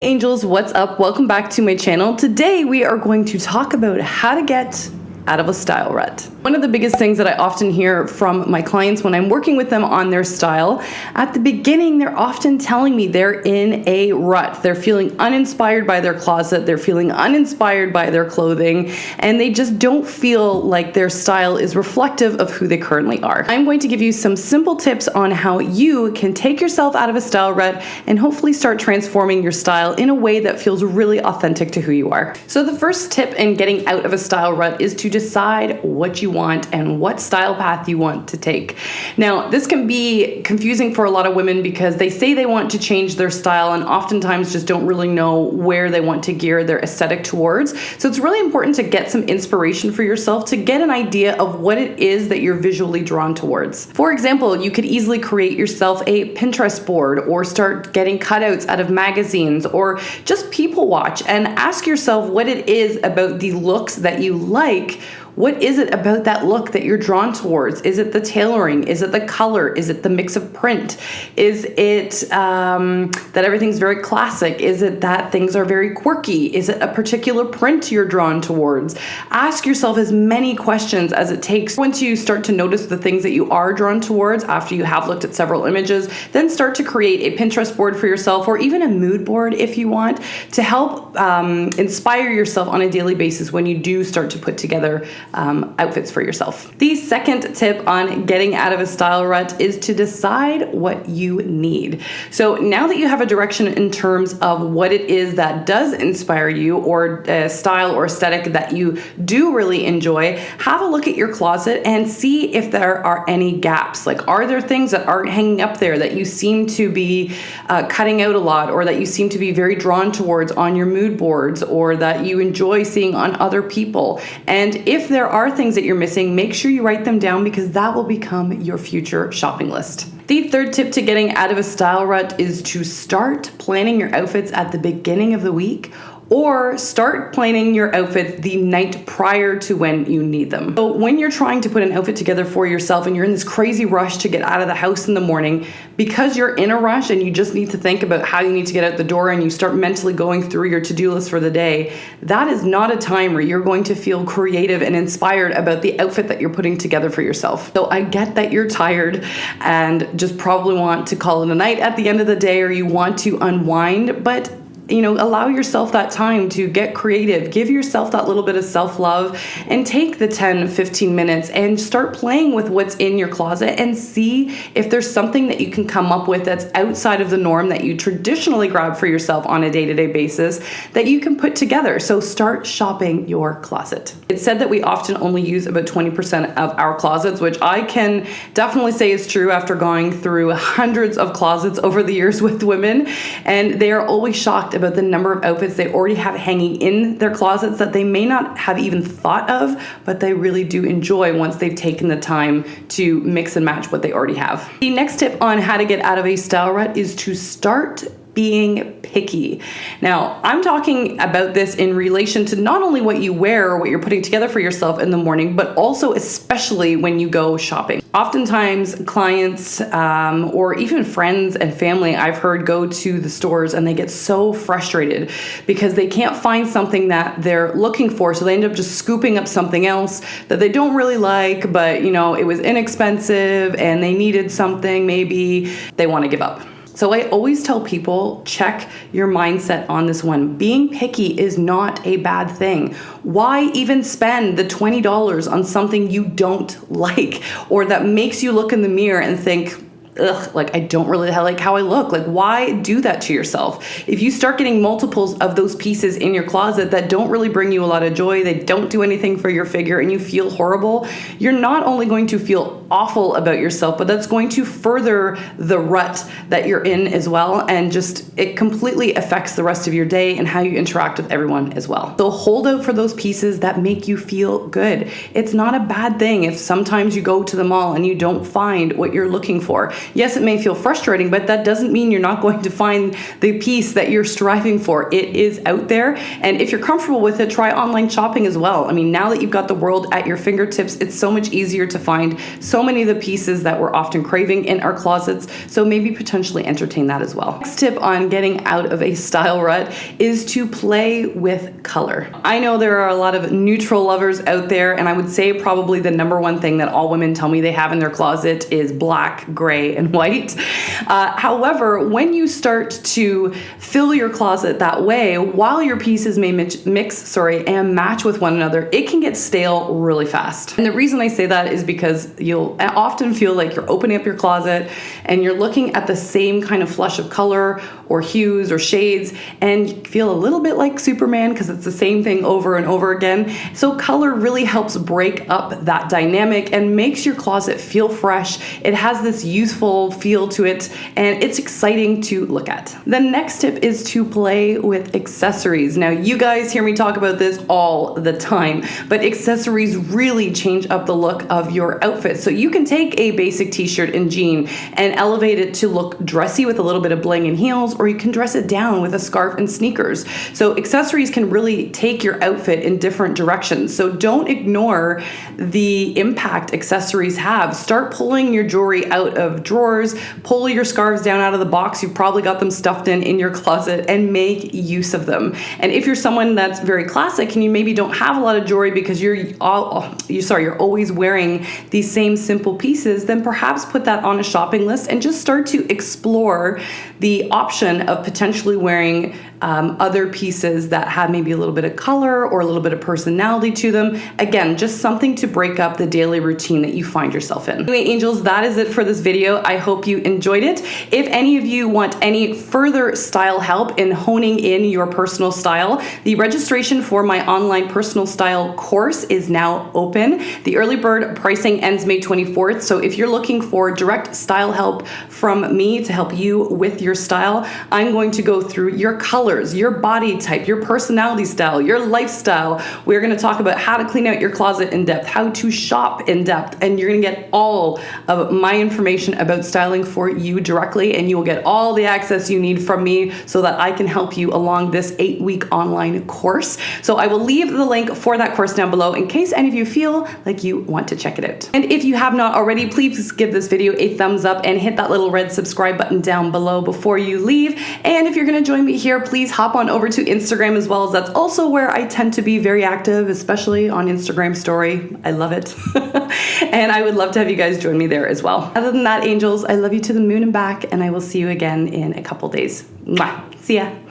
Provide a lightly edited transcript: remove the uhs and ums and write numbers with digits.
Angels, what's up? Welcome back to my channel. Today we are going to talk about how to get out of a style rut. One of the biggest things that I often hear from my clients when I'm working with them on their style, at the beginning they're often telling me they're in a rut. They're feeling uninspired by their closet, they're feeling uninspired by their clothing, and they just don't feel like their style is reflective of who they currently are. I'm going to give you some simple tips on how you can take yourself out of a style rut and hopefully start transforming your style in a way that feels really authentic to who you are. So the first tip in getting out of a style rut is to decide what you want and what style path you want to take. Now, this can be confusing for a lot of women because they say they want to change their style and oftentimes just don't really know where they want to gear their aesthetic towards. So it's really important to get some inspiration for yourself to get an idea of what it is that you're visually drawn towards. For example, you could easily create yourself a Pinterest board or start getting cutouts out of magazines or just people watch and ask yourself what it is about the looks that you like. What is it about that look that you're drawn towards? Is it the tailoring? Is it the color? Is it the mix of print? Is it that everything's very classic? Is it that things are very quirky? Is it a particular print you're drawn towards? Ask yourself as many questions as it takes. Once you start to notice the things that you are drawn towards after you have looked at several images, then start to create a Pinterest board for yourself or even a mood board if you want to help inspire yourself on a daily basis when you do start to put together outfits for yourself. The second tip on getting out of a style rut is to decide what you need. So now that you have a direction in terms of what it is that does inspire you or a style or aesthetic that you do really enjoy, have a look at your closet and see if there are any gaps. Like, are there things that aren't hanging up there that you seem to be cutting out a lot or that you seem to be very drawn towards on your mood boards or that you enjoy seeing on other people? And if there are things that you're missing, make sure you write them down because that will become your future shopping list. The third tip to getting out of a style rut is to start planning your outfits at the beginning of the week or start planning your outfit the night prior to when you need them. So when you're trying to put an outfit together for yourself and you're in this crazy rush to get out of the house in the morning, because you're in a rush and you just need to think about how you need to get out the door and you start mentally going through your to-do list for the day, that is not a time where you're going to feel creative and inspired about the outfit that you're putting together for yourself. So I get that you're tired and just probably want to call it a night at the end of the day or you want to unwind, but allow yourself that time to get creative. Give yourself that little bit of self-love and take the 10-15 minutes and start playing with what's in your closet and see if there's something that you can come up with that's outside of the norm that you traditionally grab for yourself on a day-to-day basis that you can put together. So start shopping your closet. It's said that we often only use about 20% of our closets, which I can definitely say is true after going through hundreds of closets over the years with women, and they are always shocked about the number of outfits they already have hanging in their closets that they may not have even thought of, but they really do enjoy once they've taken the time to mix and match what they already have. The next tip on how to get out of a style rut is to start being picky. Now, I'm talking about this in relation to not only what you wear or what you're putting together for yourself in the morning, but also especially when you go shopping. Oftentimes, clients or even friends and family I've heard go to the stores and they get so frustrated because they can't find something that they're looking for, so they end up just scooping up something else that they don't really like, but it was inexpensive and they needed something, maybe they want to give up. So I always tell people, check your mindset on this one. Being picky is not a bad thing. Why even spend the $20 on something you don't like or that makes you look in the mirror and think, ugh, like I don't really like how I look. Like, why do that to yourself? If you start getting multiples of those pieces in your closet that don't really bring you a lot of joy, they don't do anything for your figure, and you feel horrible, you're not only going to feel awful about yourself, but that's going to further the rut that you're in as well. And just, it completely affects the rest of your day and how you interact with everyone as well. So hold out for those pieces that make you feel good. It's not a bad thing if sometimes you go to the mall and you don't find what you're looking for. Yes, it may feel frustrating, but that doesn't mean you're not going to find the piece that you're striving for. It is out there. And if you're comfortable with it, try online shopping as well. I mean, now that you've got the world at your fingertips, it's so much easier to find so so many of the pieces that we're often craving in our closets, so maybe potentially entertain that as well. Next tip on getting out of a style rut is to play with color. I know there are a lot of neutral lovers out there, and I would say probably the number one thing that all women tell me they have in their closet is black, gray, and white. However, when you start to fill your closet that way, while your pieces may mix and match with one another, it can get stale really fast. And the reason I say that is because you'll often feel like you're opening up your closet and you're looking at the same kind of flush of color or hues or shades, and you feel a little bit like Superman because it's the same thing over and over again. So color really helps break up that dynamic and makes your closet feel fresh. It has this youthful feel to it, and it's exciting to look at. The next tip is to play with accessories. Now, you guys hear me talk about this all the time, but accessories really change up the look of your outfit. So you can take a basic t-shirt and jean and elevate it to look dressy with a little bit of bling and heels, or you can dress it down with a scarf and sneakers. So accessories can really take your outfit in different directions. So don't ignore the impact accessories have. Start pulling your jewelry out of drawers, pull your scarves down out of the box. You've probably got them stuffed in your closet, and make use of them. And if you're someone that's very classic and you maybe don't have a lot of jewelry because you're always wearing these same simple pieces, then perhaps put that on a shopping list and just start to explore the option of potentially wearing other pieces that have maybe a little bit of color or a little bit of personality to them. Again, just something to break up the daily routine that you find yourself in. Anyway, angels, that is it for this video. I hope you enjoyed it. If any of you want any further style help in honing in your personal style, the registration for my online personal style course is now open. The early bird pricing ends May 24th. So if you're looking for direct style help from me to help you with your style, I'm going to go through your colors, your body type, your personality style, your lifestyle. We're going to talk about how to clean out your closet in depth, how to shop in depth, and you're going to get all of my information about styling for you directly, and you will get all the access you need from me so that I can help you along this 8-week online course. So I will leave the link for that course down below in case any of you feel like you want to check it out. And if you have not already, please give this video a thumbs up and hit that little red subscribe button down below before you leave. And if you're going to join me here, please hop on over to Instagram as well, as that's also where I tend to be very active, especially on Instagram story. I love it. And I would love to have you guys join me there as well. Other than that, angels, I love you to the moon and back, and I will see you again in a couple days. Mwah. See ya.